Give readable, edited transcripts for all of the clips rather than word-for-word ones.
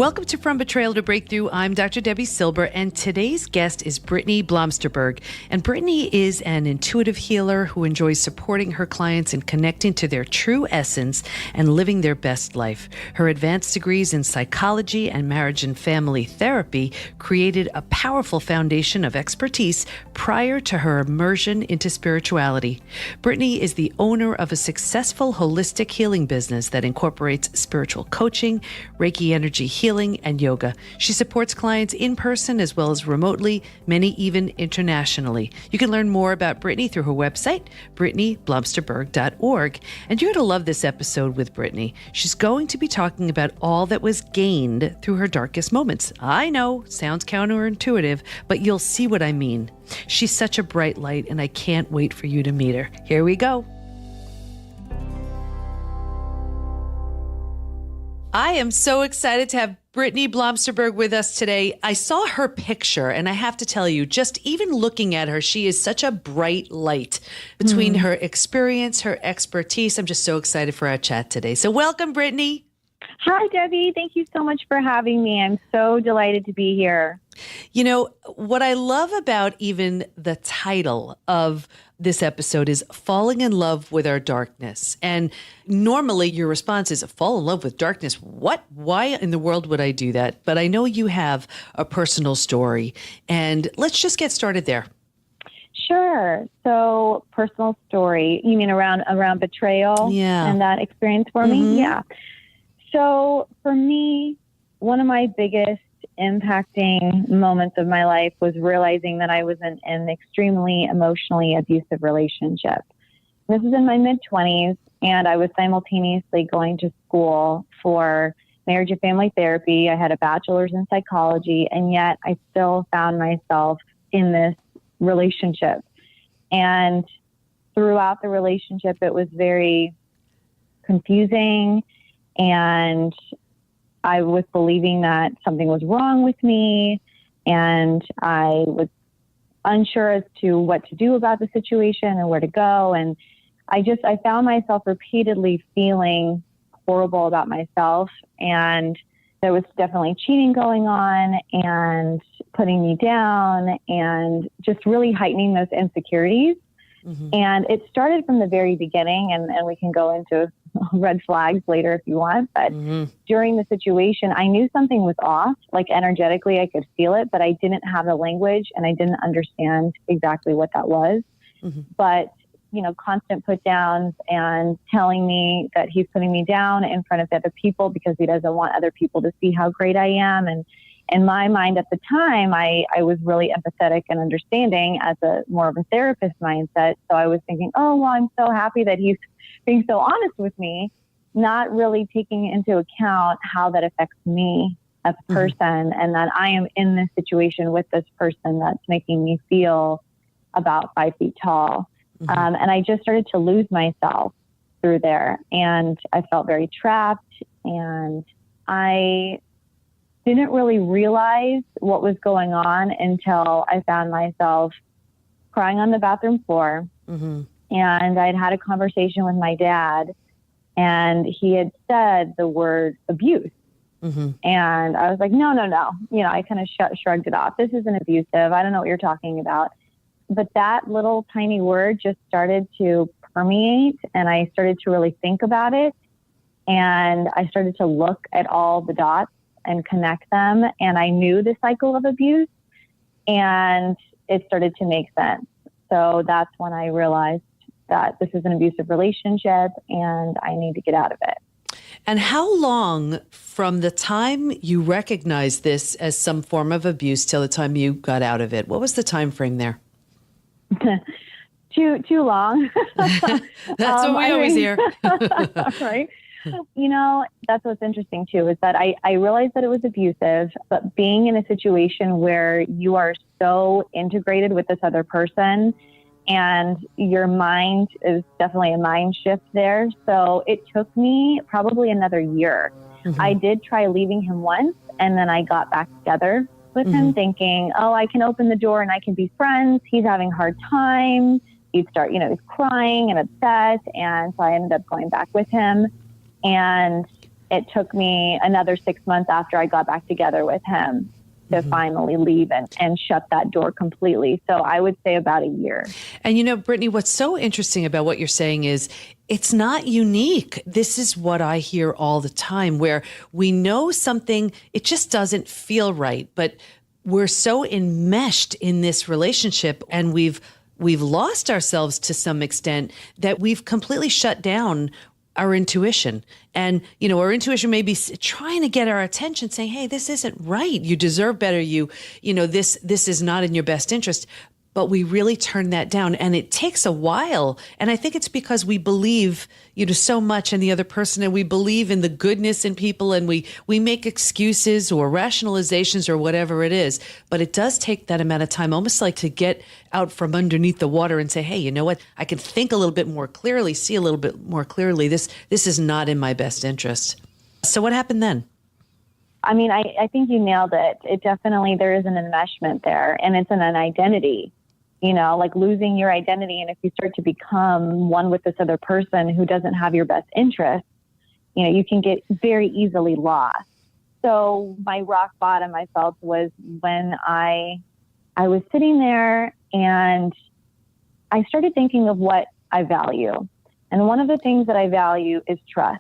Welcome to From Betrayal to Breakthrough. I'm Dr. Debi Silber, and today's guest is Brittany Blomsterberg. And Brittany is an intuitive healer who enjoys supporting her clients in connecting to their true essence and living their best life. Her advanced degrees in psychology and marriage and family therapy created a powerful foundation of expertise prior to her immersion into spirituality. Brittany is the owner of a successful holistic healing business that incorporates spiritual coaching, Reiki energy healing, and yoga. She supports clients in person as well as remotely, many even internationally. You can learn more about Brittany through her website, brittanyblomsterberg.org. And you're going to love this episode with Brittany. She's going to be talking about all that was gained through her darkest moments. I know, sounds counterintuitive, but you'll see what I mean. She's such a bright light, and I can't wait for you to meet her. Here we go. I am so excited to have Brittany Blomsterberg with us today. I saw her picture, and I have to tell you, just even looking at her, she is such a bright light between her experience, her expertise. I'm just so excited for our chat today. So welcome, Brittany. Hi, Debbie. Thank you so much for having me. I'm so delighted to be here. You know, what I love about even the title of this episode is Falling in Love with Our Darkness. And normally your response is, fall in love with darkness? What? Why in the world would I do that? But I know you have a personal story, and let's just get started there. Sure. So personal story, you mean around betrayal and that experience for me? Yeah. So for me, one of my biggest impacting moments of my life was realizing that I was in an extremely emotionally abusive relationship. This is in my mid-20s, and I was simultaneously going to school for marriage and family therapy. I had a bachelor's in psychology, and yet I still found myself in this relationship. And throughout the relationship, it was very confusing, and I was believing that something was wrong with me, and I was unsure as to what to do about the situation and where to go. And I found myself repeatedly feeling horrible about myself, and there was definitely cheating going on and putting me down and just really heightening those insecurities. And it started from the very beginning, and we can go into red flags later if you want. But during the situation, I knew something was off, like energetically, I could feel it, but I didn't have the language and I didn't understand exactly what that was. But, you know, constant put downs and telling me that he's putting me down in front of other people because he doesn't want other people to see how great I am. And in my mind at the time, I was really empathetic and understanding as a more of a therapist mindset. So I was thinking, oh, well, I'm so happy that he's being so honest with me, not really taking into account how that affects me as a person, and that I am in this situation with this person that's making me feel about 5 feet tall. And I just started to lose myself through there, and I felt very trapped, and I didn't really realize what was going on until I found myself crying on the bathroom floor. And I'd had a conversation with my dad, and he had said the word abuse. And I was like, no. You know, I kind of shrugged it off. This isn't abusive. I don't know what you're talking about. But that little tiny word just started to permeate, and I started to really think about it. And I started to look at all the dots and connect them. And I knew the cycle of abuse, and it started to make sense. So that's when I realized that this is an abusive relationship and I need to get out of it. And how long from the time you recognized this as some form of abuse till the time you got out of it? What was the time frame there? Too long. That's what we always hear. Right. You know, that's what's interesting too, is that I realized that it was abusive, but being in a situation where you are so integrated with this other person and your mind is definitely a mind shift there. So it took me probably another year. I did try leaving him once, and then I got back together with him thinking, oh, I can open the door and I can be friends. He's having a hard time. He's crying and upset. And so I ended up going back with him. And it took me another 6 months after I got back together with him to finally leave and shut that door completely. So I would say about a year. And you know, Brittany, what's so interesting about what you're saying is it's not unique. This is what I hear all the time, where we know something, it just doesn't feel right, but we're so enmeshed in this relationship and we've lost ourselves to some extent that we've completely shut down our intuition. And, you know, our intuition may be trying to get our attention, saying, hey, this isn't right. You deserve better. You know, this is not in your best interest. But we really turn that down, and it takes a while. And I think it's because we believe, you know, so much in the other person, and we believe in the goodness in people, and we make excuses or rationalizations or whatever it is. But it does take that amount of time, almost like to get out from underneath the water and say, hey, you know what? I can think a little bit more clearly, see a little bit more clearly. This is not in my best interest. So what happened then? I mean, I think you nailed it. It definitely, there is an enmeshment there, and it's an identity. You know, like losing your identity. And if you start to become one with this other person who doesn't have your best interest, you know, you can get very easily lost. So my rock bottom, I felt, was when I was sitting there and I started thinking of what I value. And one of the things that I value is trust.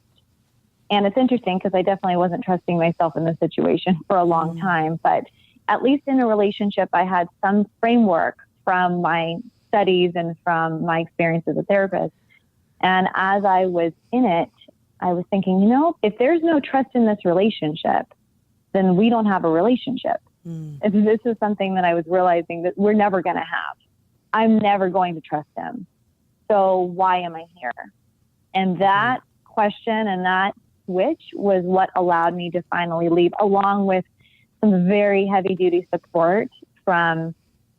And it's interesting because I definitely wasn't trusting myself in this situation for a long time. But at least in a relationship, I had some framework from my studies and from my experience as a therapist. And as I was in it, I was thinking, you know, if there's no trust in this relationship, then we don't have a relationship. This is something that I was realizing that we're never going to have. I'm never going to trust him. So why am I here? And that question and that switch was what allowed me to finally leave, along with some very heavy duty support from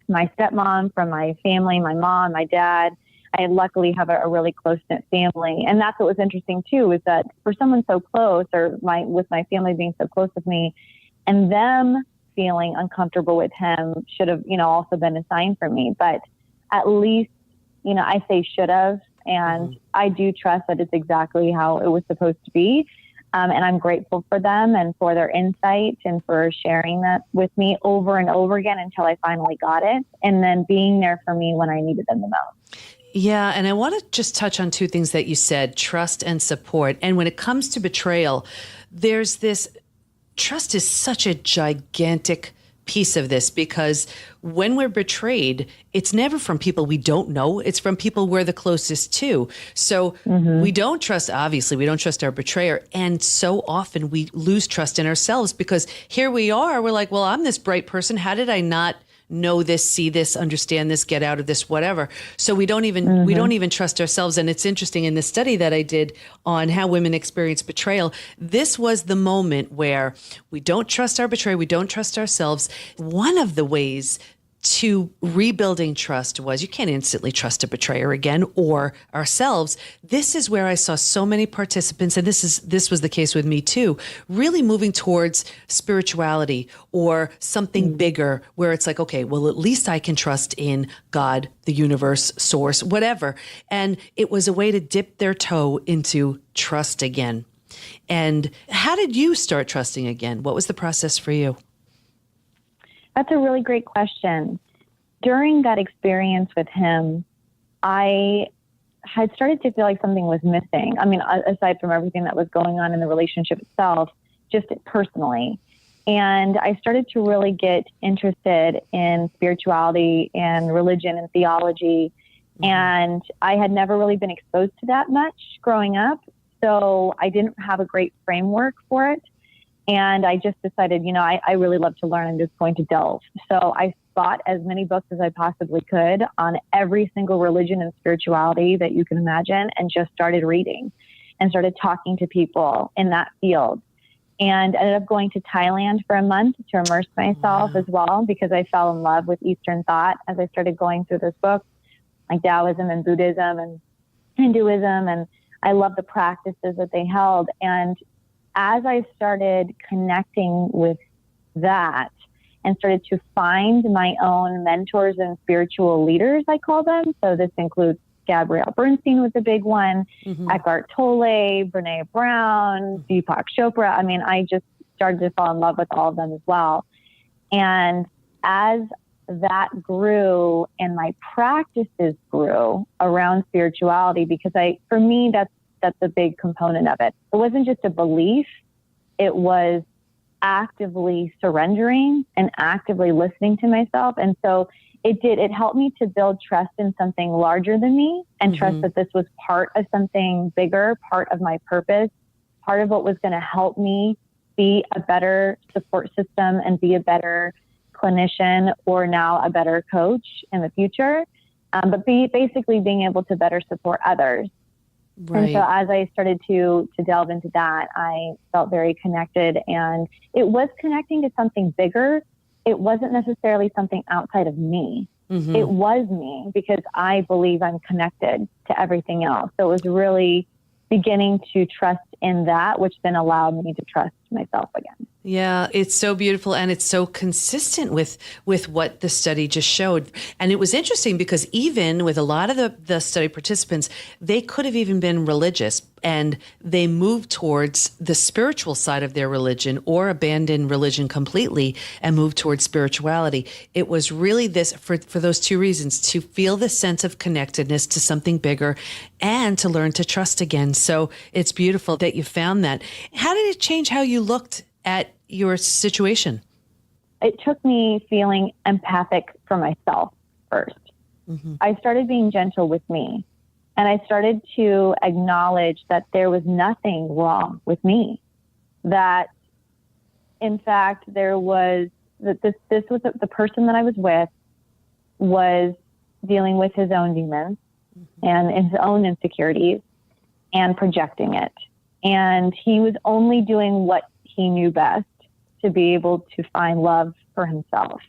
my stepmom, from my family, my mom, my dad. I luckily have a really close-knit family. And that's what was interesting too, is that for someone so close, or with my family being so close with me, and them feeling uncomfortable with him should have, you know, also been a sign for me. But at least, you know, I say should have, and I do trust that it's exactly how it was supposed to be. And I'm grateful for them and for their insight and for sharing that with me over and over again until I finally got it. And then being there for me when I needed them the most. Yeah. And I want to just touch on two things that you said, trust and support. And when it comes to betrayal, there's this, trust is such a gigantic piece of this, because when we're betrayed, it's never from people we don't know. It's from people we're the closest to. So we don't trust, obviously, we don't trust our betrayer. And so often we lose trust in ourselves, because here we are, we're like, well, I'm this bright person. How did I not know this, see this, understand this, get out of this, whatever. So we don't even trust ourselves. And it's interesting, in the study that I did on how women experience betrayal, this was the moment where we don't trust our betrayer, we don't trust ourselves. One of the ways to rebuilding trust was, you can't instantly trust a betrayer again or ourselves. This is where I saw so many participants, and this was the case with me too, really moving towards spirituality or something bigger, where it's like, okay, well, at least I can trust in God, the universe, source, whatever. And it was a way to dip their toe into trust again. And how did you start trusting again? What was the process for you? That's a really great question. During that experience with him, I had started to feel like something was missing. I mean, aside from everything that was going on in the relationship itself, just personally. And I started to really get interested in spirituality and religion and theology. And I had never really been exposed to that much growing up. So I didn't have a great framework for it. And I just decided, you know, I really love to learn. I'm just going to delve. So I bought as many books as I possibly could on every single religion and spirituality that you can imagine, and just started reading and started talking to people in that field. And ended up going to Thailand for a month to immerse myself as well, because I fell in love with Eastern thought as I started going through this book, like Taoism and Buddhism and Hinduism. And I love the practices that they held. And as I started connecting with that and started to find my own mentors and spiritual leaders, I call them. So this includes Gabrielle Bernstein was a big one, Eckhart Tolle, Brene Brown, Deepak Chopra. I mean, I just started to fall in love with all of them as well. And as that grew and my practices grew around spirituality, because for me, that's a big component of it. It wasn't just a belief. It was actively surrendering and actively listening to myself. And so it helped me to build trust in something larger than me and trust that this was part of something bigger, part of my purpose, part of what was going to help me be a better support system and be a better clinician, or now a better coach in the future. But basically being able to better support others. Right. And so as I started to delve into that, I felt very connected, and it was connecting to something bigger. It wasn't necessarily something outside of me. It was me, because I believe I'm connected to everything else. So it was really beginning to trust in that, which then allowed me to trust myself again. Yeah, it's so beautiful, and it's so consistent with what the study just showed. And it was interesting because even with a lot of the study participants, they could have even been religious, and they moved towards the spiritual side of their religion or abandoned religion completely and moved towards spirituality. It was really this, for those two reasons, to feel the sense of connectedness to something bigger and to learn to trust again. So it's beautiful that you found that. How did it change how you looked at your situation? It took me feeling empathic for myself first. I started being gentle with me, and I started to acknowledge that there was nothing wrong with me. That, in fact, this was the person that I was with was dealing with his own demons and his own insecurities and projecting it. And he was only doing what he knew best to be able to find love for himself.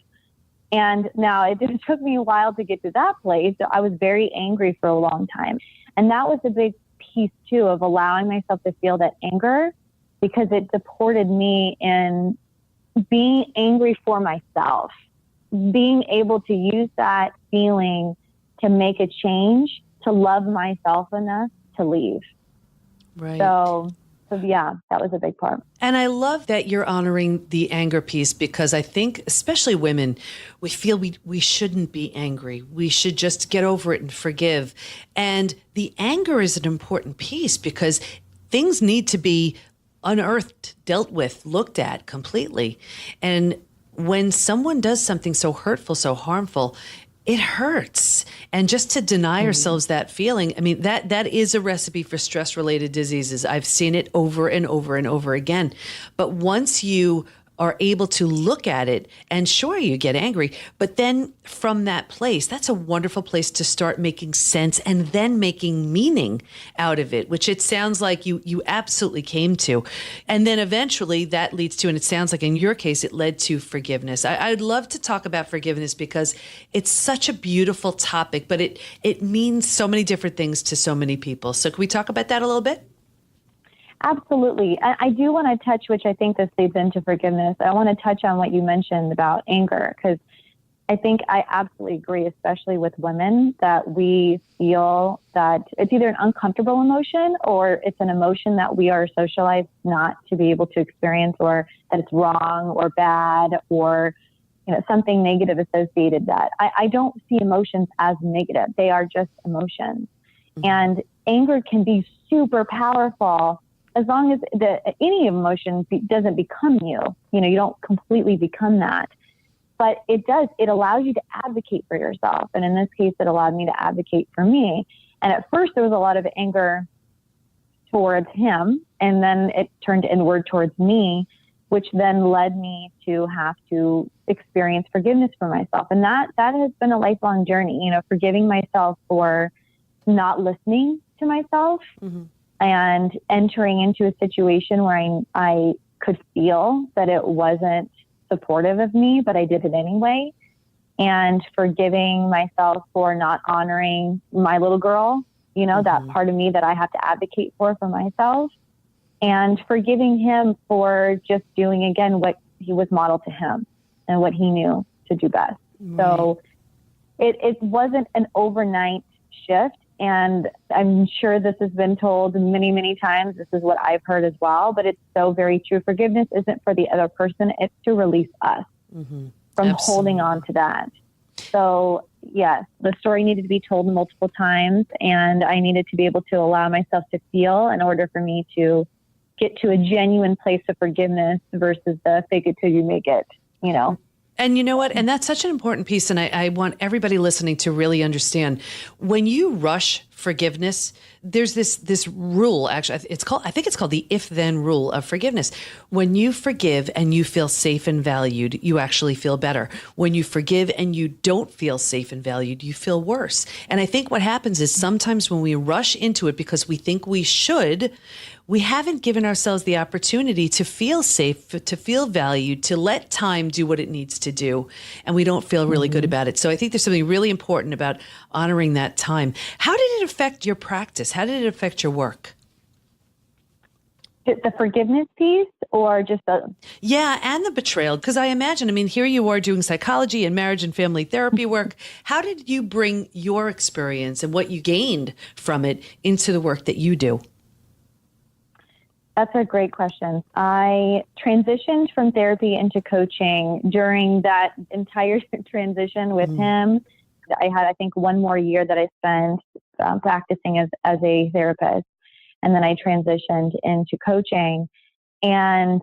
And now it took me a while to get to that place. So I was very angry for a long time. And that was a big piece too, of allowing myself to feel that anger, because it supported me in being angry for myself, being able to use that feeling to make a change, to love myself enough to leave. Right. So yeah, that was a big part. And I love that you're honoring the anger piece, because I think, especially women, we feel we shouldn't be angry. We should just get over it and forgive. And the anger is an important piece, because things need to be unearthed, dealt with, looked at completely. And when someone does something so hurtful, so harmful, it hurts. And just to deny ourselves that feeling, I mean, that is a recipe for stress-related diseases. I've seen it over and over and over again. But once you are able to look at it, and sure, you get angry, but then from that place, that's a wonderful place to start making sense and then making meaning out of it, which it sounds like you absolutely came to. And then eventually that leads to, and it sounds like in your case, it led to forgiveness. I'd love to talk about forgiveness, because it's such a beautiful topic, but it means so many different things to so many people. So can we talk about that a little bit? Absolutely. I do want to touch, which I think this leads into forgiveness. I want to touch on what you mentioned about anger, because I think I absolutely agree, especially with women, that we feel that it's either an uncomfortable emotion or it's an emotion that we are socialized not to be able to experience, or that it's wrong or bad, or something negative associated that. I don't see emotions as negative. They are just emotions. And anger can be super powerful, as long as any emotion doesn't become you. You don't completely become that. But it allows you to advocate for yourself. And in this case, it allowed me to advocate for me. And at first there was a lot of anger towards him, and then it turned inward towards me, which then led me to have to experience forgiveness for myself. And that has been a lifelong journey, forgiving myself for not listening to myself and entering into a situation where I could feel that it wasn't supportive of me, but I did it anyway. And forgiving myself for not honoring my little girl, that part of me that I have to advocate for myself. And forgiving him for just doing, again, what he was modeled to him and what he knew to do best. Right. So it wasn't an overnight shift. And I'm sure this has been told many, many times. This is what I've heard as well, but it's so very true. Forgiveness isn't for the other person. It's to release us from holding on to that. So yes, the story needed to be told multiple times, and I needed to be able to allow myself to feel in order for me to get to a genuine place of forgiveness versus the fake it till you make it, you know. And you know what? And that's such an important piece. And I want everybody listening to really understand, when you rush forgiveness, there's this rule, actually, I think it's called the if-then rule of forgiveness. When you forgive and you feel safe and valued, you actually feel better. When you forgive and you don't feel safe and valued, you feel worse. And I think what happens is sometimes when we rush into it because we think we should, we haven't given ourselves the opportunity to feel safe, to feel valued, to let time do what it needs to do. And we don't feel really good about it. So I think there's something really important about honoring that time. How did it affect your practice? How did it affect your work? The forgiveness piece, or just the... Yeah, and the betrayal. Because I imagine, I mean, here you are doing psychology and marriage and family therapy work. How did you bring your experience and what you gained from it into the work that you do? That's a great question. I transitioned from therapy into coaching. During that entire transition with him, I had, I think, one more year that I spent practicing as a therapist. And then I transitioned into coaching. And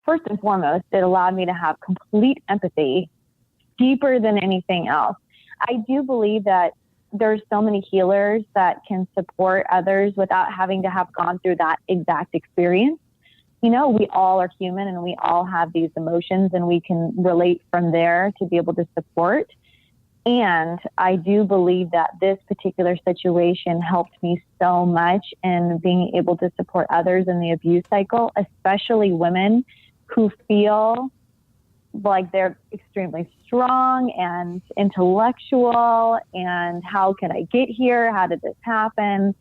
first and foremost, it allowed me to have complete empathy, deeper than anything else. I do believe that there's so many healers that can support others without having to have gone through that exact experience. You know, we all are human and we all have these emotions, and we can relate from there to be able to support. And I do believe that this particular situation helped me so much in being able to support others in the abuse cycle, especially women who feel like they're extremely strong and intellectual, and how can I get here? How did this happen?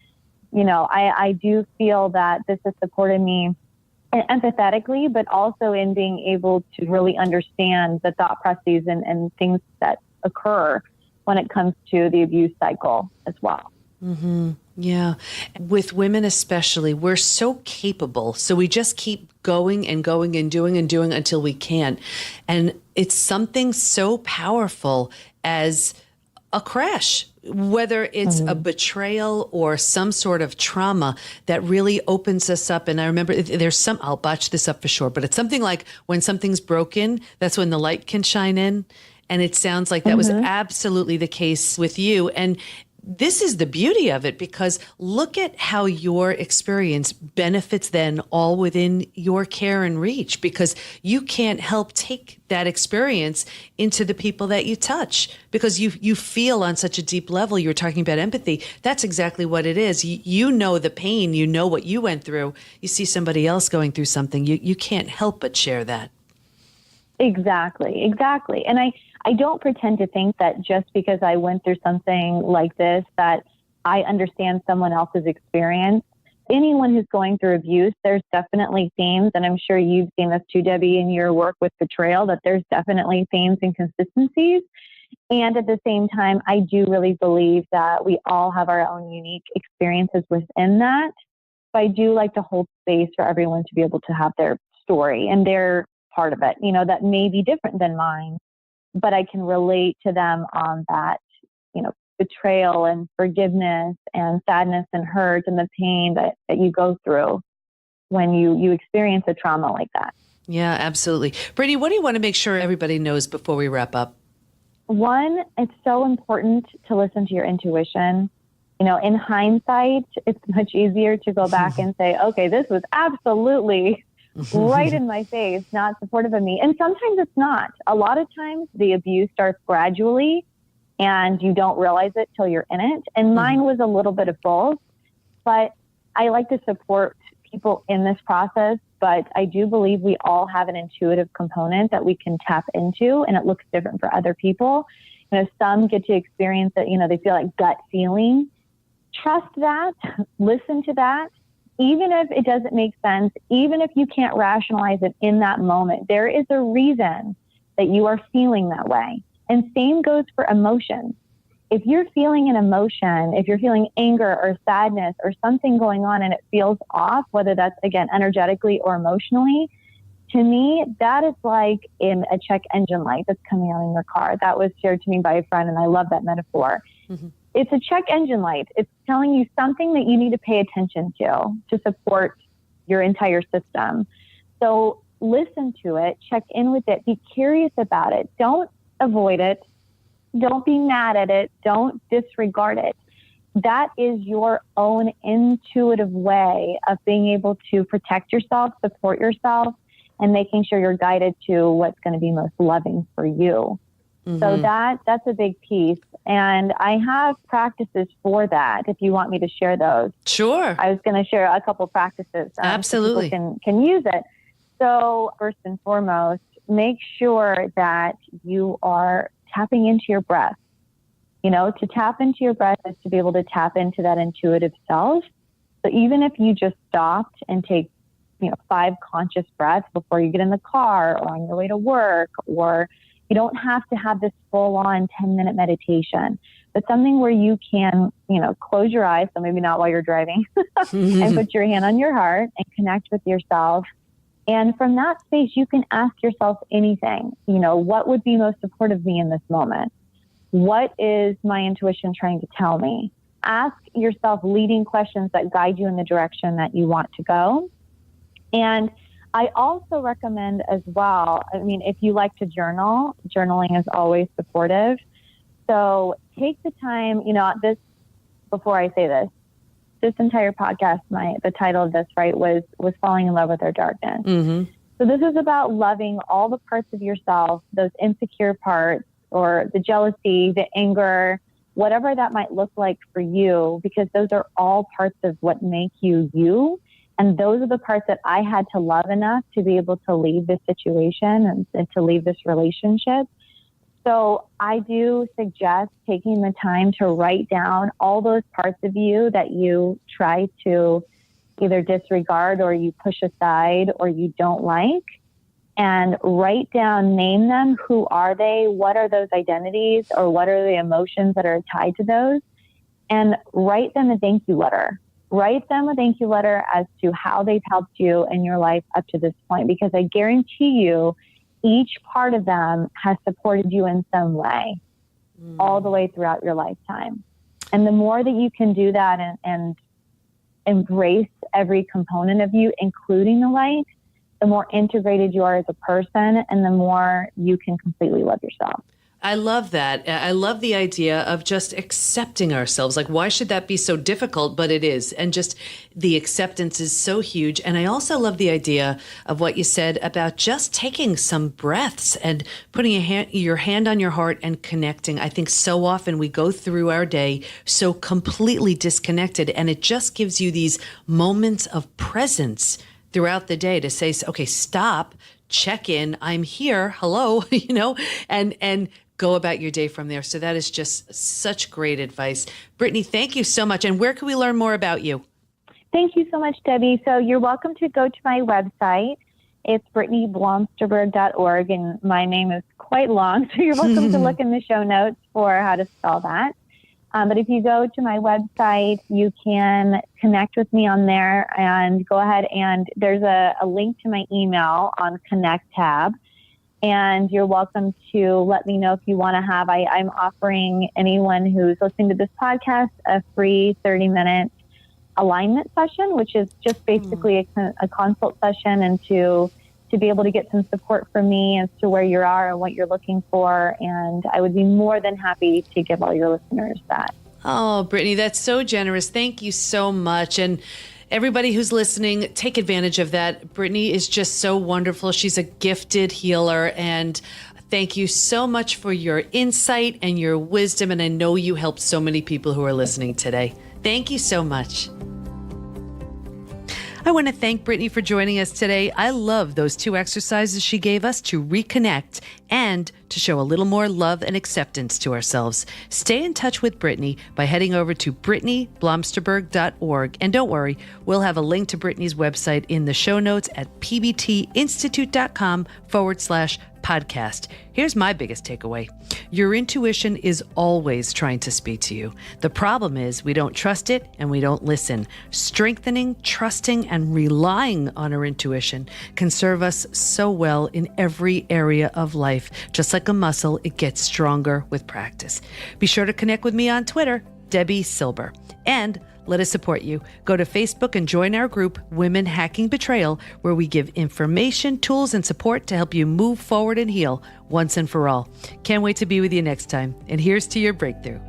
You know, I do feel that this has supported me empathetically, but also in being able to really understand the thought processes and things that occur when it comes to the abuse cycle as well. Yeah. With women especially, we're so capable. So we just keep going and going and doing until we can't. And it's something so powerful as a crash, whether it's a betrayal or some sort of trauma that really opens us up. And I remember I'll botch this up for sure, but it's something like when something's broken, that's when the light can shine in. And it sounds like that was absolutely the case with you. And this is the beauty of it, because look at how your experience benefits then all within your care and reach, because you can't help take that experience into the people that you touch, because you feel on such a deep level. You were talking about empathy. That's exactly what it is. You know the pain, you know what you went through. You see somebody else going through something, you can't help but share that. Exactly. And I don't pretend to think that just because I went through something like this, that I understand someone else's experience. Anyone who's going through abuse, there's definitely themes, and I'm sure you've seen this too, Debbie, in your work with betrayal, that there's definitely themes and consistencies. And at the same time, I do really believe that we all have our own unique experiences within that. So I do like to hold space for everyone to be able to have their story and their part of it, you know, that may be different than mine, but I can relate to them on that, you know, betrayal and forgiveness and sadness and hurt and the pain that you go through when you experience a trauma like that. Yeah, absolutely. Brittany, what do you want to make sure everybody knows before we wrap up? One, it's so important to listen to your intuition. You know, in hindsight, it's much easier to go back and say, okay, this was absolutely right in my face, not supportive of me. And sometimes it's not. A lot of times the abuse starts gradually and you don't realize it till you're in it. And mine was a little bit of both, but I like to support people in this process. But I do believe we all have an intuitive component that we can tap into, and it looks different for other people. You know, some get to experience it, you know, they feel like gut feeling. Trust that, listen to that. Even if it doesn't make sense, even if you can't rationalize it in that moment, there is a reason that you are feeling that way. And same goes for emotions. if you're feeling an emotion, if you're feeling anger or sadness or something going on and it feels off, whether that's, again, energetically or emotionally, to me, that is like in a check engine light that's coming on in your car. That was shared to me by a friend, and I love that metaphor. Mm-hmm. It's a check engine light. It's telling you something that you need to pay attention to support your entire system. So listen to it, check in with it, be curious about it. Don't avoid it. Don't be mad at it. Don't disregard it. That is your own intuitive way of being able to protect yourself, support yourself, and making sure you're guided to what's going to be most loving for you. Mm-hmm. So that's a big piece. And I have practices for that if you want me to share those. Sure. I was going to share a couple practices. Absolutely. So people can use it. So first and foremost, make sure that you are tapping into your breath. You know, to tap into your breath is to be able to tap into that intuitive self. So even if you just stopped and take, 5 conscious breaths before you get in the car or on your way to work, or you don't have to have this full-on 10-minute meditation, but something where you can, close your eyes, so maybe not while you're driving, and put your hand on your heart and connect with yourself. And from that space, you can ask yourself anything. What would be most supportive of me in this moment? What is my intuition trying to tell me? Ask yourself leading questions that guide you in the direction that you want to go. And I also recommend as well, if you like to journal, journaling is always supportive. So take the time, before I say this entire podcast, the title of this, right, was Falling in Love with Our Darkness. Mm-hmm. So this is about loving all the parts of yourself, those insecure parts, or the jealousy, the anger, whatever that might look like for you, because those are all parts of what make you you. And those are the parts that I had to love enough to be able to leave this situation and to leave this relationship. So I do suggest taking the time to write down all those parts of you that you try to either disregard or you push aside or you don't like, and write down, name them. Who are they? What are those identities, or what are the emotions that are tied to those? And write them a thank you letter. Write them a thank you letter as to how they've helped you in your life up to this point, because I guarantee you each part of them has supported you in some way all the way throughout your lifetime. And the more that you can do that and embrace every component of you, including the light, the more integrated you are as a person, and the more you can completely love yourself. I love that. I love the idea of just accepting ourselves. Like, why should that be so difficult? But it is. And just the acceptance is so huge. And I also love the idea of what you said about just taking some breaths and putting your hand on your heart and connecting. I think so often we go through our day so completely disconnected, and it just gives you these moments of presence throughout the day to say, okay, stop, check in, I'm here, hello, and go about your day from there. So that is just such great advice. Brittany, thank you so much. And where can we learn more about you? Thank you so much, Debbie. So you're welcome to go to my website. It's BrittanyBlomsterberg.org, and my name is quite long, so you're welcome to look in the show notes for how to spell that. But if you go to my website, you can connect with me on there, and go ahead, and there's a link to my email on Connect tab. And you're welcome to let me know if you want to have, I'm offering anyone who's listening to this podcast a free 30-minute alignment session, which is just basically a consult session, and to be able to get some support from me as to where you are and what you're looking for. And I would be more than happy to give all your listeners that. Oh, Brittany, that's so generous. Thank you so much. And everybody who's listening, take advantage of that. Brittany is just so wonderful. She's a gifted healer, and thank you so much for your insight and your wisdom. And I know you helped so many people who are listening today. Thank you so much. I want to thank Brittany for joining us today. I love those 2 exercises she gave us to reconnect and to show a little more love and acceptance to ourselves. Stay in touch with Brittany by heading over to BrittanyBlomsterberg.org. And don't worry, we'll have a link to Brittany's website in the show notes at pbtinstitute.com/Brittany podcast. Here's my biggest takeaway. Your intuition is always trying to speak to you. The problem is we don't trust it and we don't listen. Strengthening, trusting, and relying on our intuition can serve us so well in every area of life. Just like a muscle, it gets stronger with practice. Be sure to connect with me on Twitter, Debi Silber. And let us support you. Go to Facebook and join our group, Women Hacking Betrayal, where we give information, tools, and support to help you move forward and heal once and for all. Can't wait to be with you next time. And here's to your breakthrough.